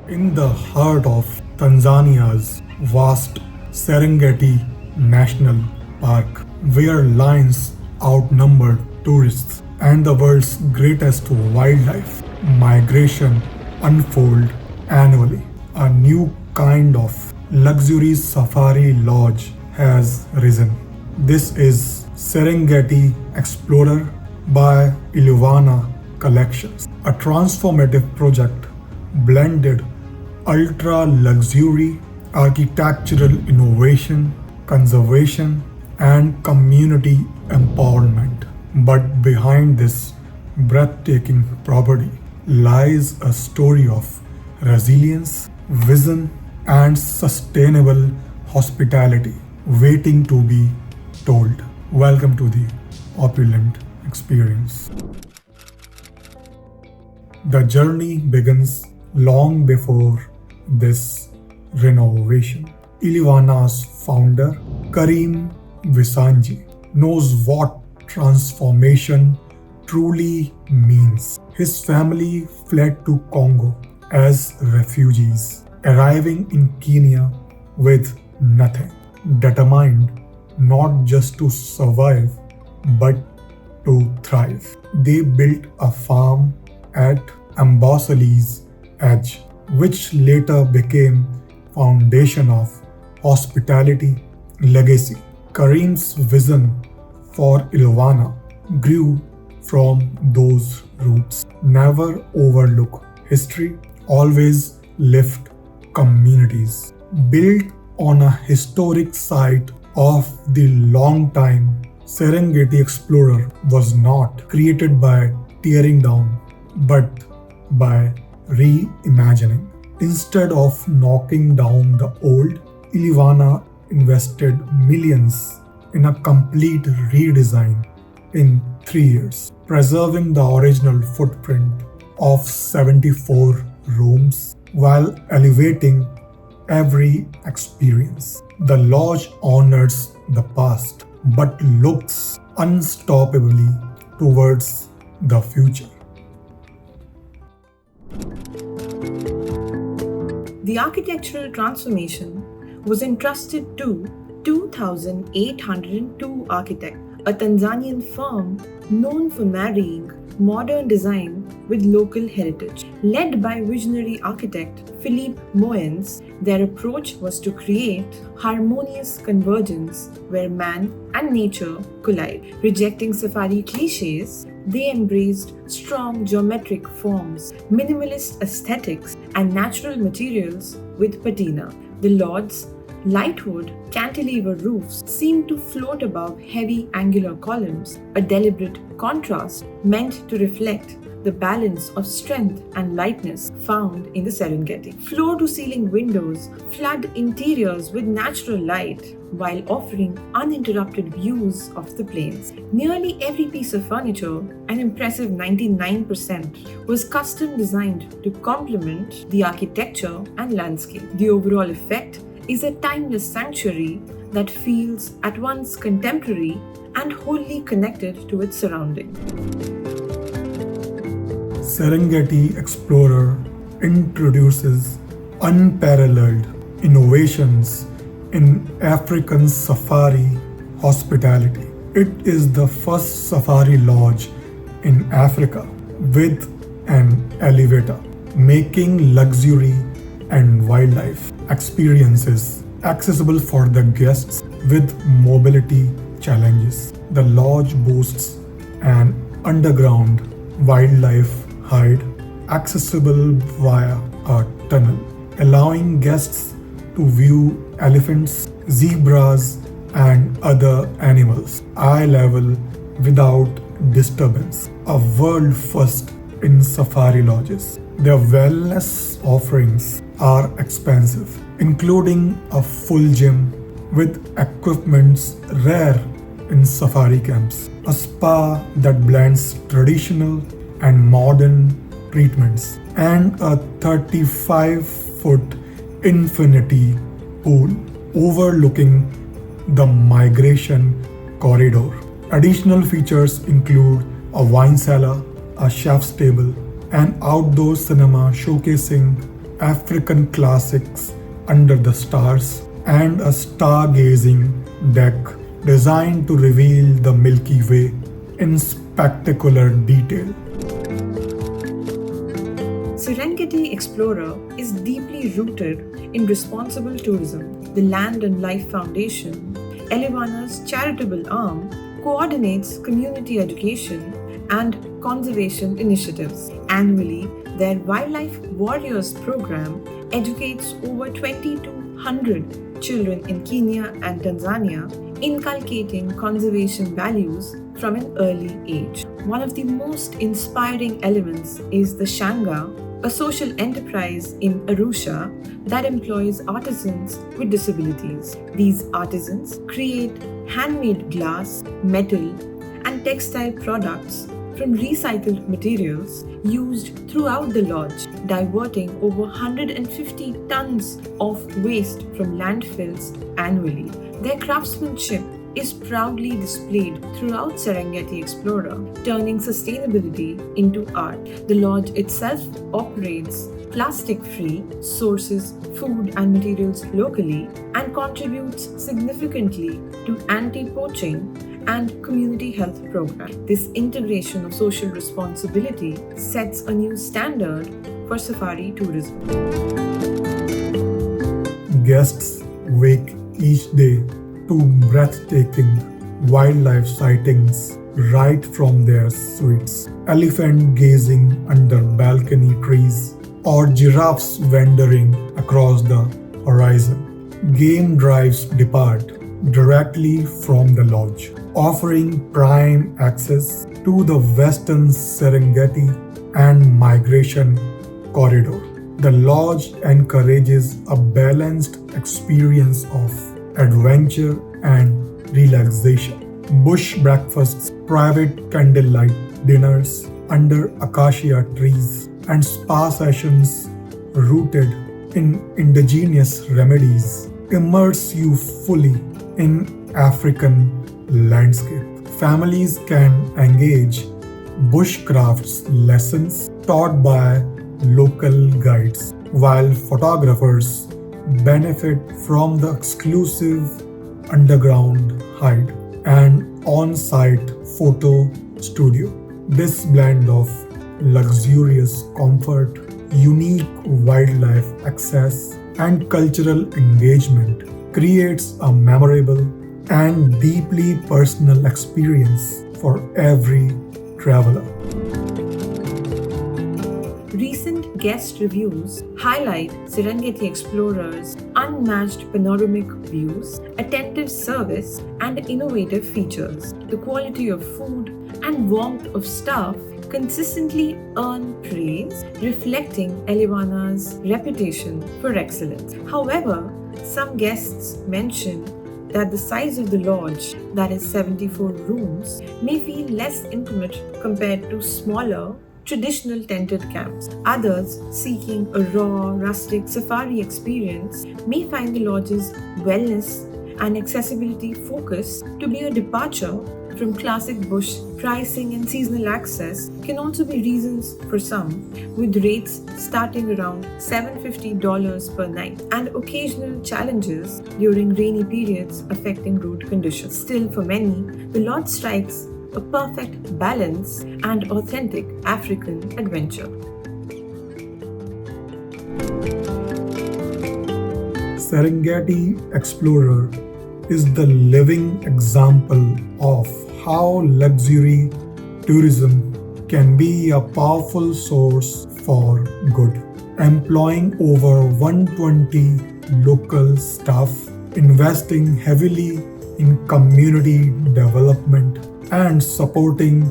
In the heart of Tanzania's vast Serengeti National Park, where lions outnumber tourists and the world's greatest wildlife migration unfold annually. A new kind of luxury safari lodge has risen. This is Serengeti Explorer by Elewana Collections, a transformative project blended ultra luxury, architectural innovation, conservation, and community empowerment. But behind this breathtaking property lies a story of resilience, vision, and sustainable hospitality waiting to be told. Welcome to the opulent experience. The journey begins long before this renovation. Ilivana's founder, Karim Visanji, knows what transformation truly means. His family fled to Congo as refugees, arriving in Kenya with nothing, determined not just to survive but to thrive. They built a farm at Ambosali's Edge, which later became foundation of hospitality legacy. Karim's vision for Elewana grew from those roots. Never overlook history, always lift communities. Built on a historic site of the long time, Serengeti Explorer was not created by tearing down, but by reimagining. Instead of knocking down the old, Elewana invested millions in a complete redesign in 3 years, preserving the original footprint of 74 rooms while elevating every experience. The lodge honors the past but looks unstoppably towards the future. The architectural transformation was entrusted to 2802 Architect, a Tanzanian firm known for marrying modern design with local heritage. Led by visionary architect Philippe Moyens, their approach was to create harmonious convergence where man and nature collide. Rejecting safari cliches, they embraced strong geometric forms, minimalist aesthetics, and natural materials with patina. The lodge's lightwood cantilever roofs seemed to float above heavy angular columns, a deliberate contrast meant to reflect the balance of strength and lightness found in the Serengeti. Floor to ceiling windows flood interiors with natural light while offering uninterrupted views of the plains. Nearly every piece of furniture, an impressive 99%, was custom designed to complement the architecture and landscape. The overall effect is a timeless sanctuary that feels at once contemporary and wholly connected to its surroundings. Serengeti Explorer introduces unparalleled innovations in African safari hospitality. It is the first safari lodge in Africa with an elevator, making luxury and wildlife experiences accessible for the guests with mobility challenges. The lodge boasts an underground wildlife hide accessible via a tunnel, allowing guests to view elephants, zebras, and other animals eye level without disturbance, a world first in safari lodges. Their wellness offerings are expensive, including a full gym with equipments rare in safari camps, a spa that blends traditional and modern treatments, and a 35-foot infinity pool overlooking the migration corridor. Additional features include a wine cellar, a chef's table, and outdoor cinema showcasing African classics under the stars, and a stargazing deck designed to reveal the Milky Way in spectacular detail. Serengeti Explorer is deeply rooted in responsible tourism. The Land and Life Foundation, Elewana's charitable arm, coordinates community education and conservation initiatives. Annually, their Wildlife Warriors program educates over 2,200 children in Kenya and Tanzania, inculcating conservation values from an early age. One of the most inspiring elements is the Shanga, a social enterprise in Arusha that employs artisans with disabilities. These artisans create handmade glass, metal, and textile products from recycled materials used throughout the lodge, diverting over 150 tons of waste from landfills annually. Their craftsmanship is proudly displayed throughout Serengeti Explorer, turning sustainability into art. The lodge itself operates plastic-free, sources food and materials locally, and contributes significantly to anti-poaching and community health programs. This integration of social responsibility sets a new standard for safari tourism. Guests wake each day to breathtaking wildlife sightings right from their suites. Elephant gazing under balcony trees, or giraffes wandering across the horizon. Game drives depart directly from the lodge, offering prime access to the western Serengeti and migration corridor. The lodge encourages a balanced experience of adventure and relaxation. Bush breakfasts, private candlelight dinners under acacia trees, and spa sessions rooted in indigenous remedies immerse you fully in African landscape. Families can engage bushcrafts lessons taught by local guides, while photographers benefit from the exclusive underground hide and on-site photo studio. This blend of luxurious comfort, unique wildlife access, and cultural engagement creates a memorable and deeply personal experience for every traveler. Recent guest reviews highlight Serengeti Explorer's unmatched panoramic views, attentive service, and innovative features. The quality of food and warmth of staff consistently earn praise, reflecting Elewana's reputation for excellence. However, some guests mention that the size of the lodge, that is 74 rooms, may feel less intimate compared to smaller traditional tented camps. Others, seeking a raw, rustic safari experience, may find the lodge's wellness and accessibility focus to be a departure from classic bush. Pricing and seasonal access can also be reasons for some, with rates starting around $750 per night and occasional challenges during rainy periods affecting road conditions. Still, for many, the lodge strikes a perfect balance and authentic African adventure. Serengeti Explorer is the living example of how luxury tourism can be a powerful source for good. Employing over 120 local staff, investing heavily in community development, and supporting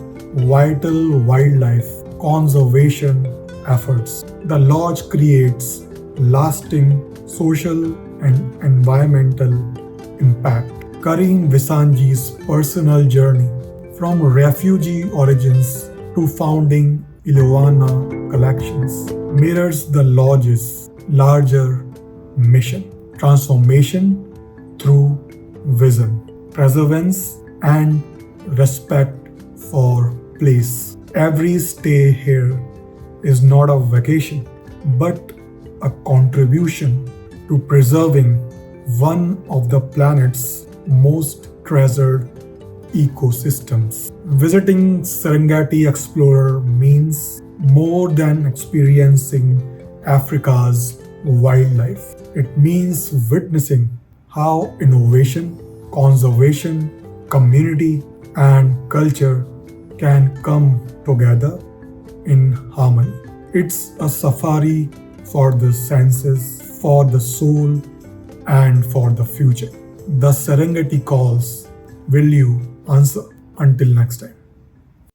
vital wildlife conservation efforts. The lodge creates lasting social and environmental impact. Karim Visanji's personal journey from refugee origins to founding Elewana Collections mirrors the lodge's larger mission: transformation through vision, preservance, and respect for place. Every stay here is not a vacation, but a contribution to preserving one of the planet's most treasured ecosystems. Visiting Serengeti Explorer means more than experiencing Africa's wildlife. It means witnessing how innovation, conservation, community, and culture can come together in harmony. It's a safari for the senses, for the soul, and for the future. The Serengeti calls. Will you answer? Until next time.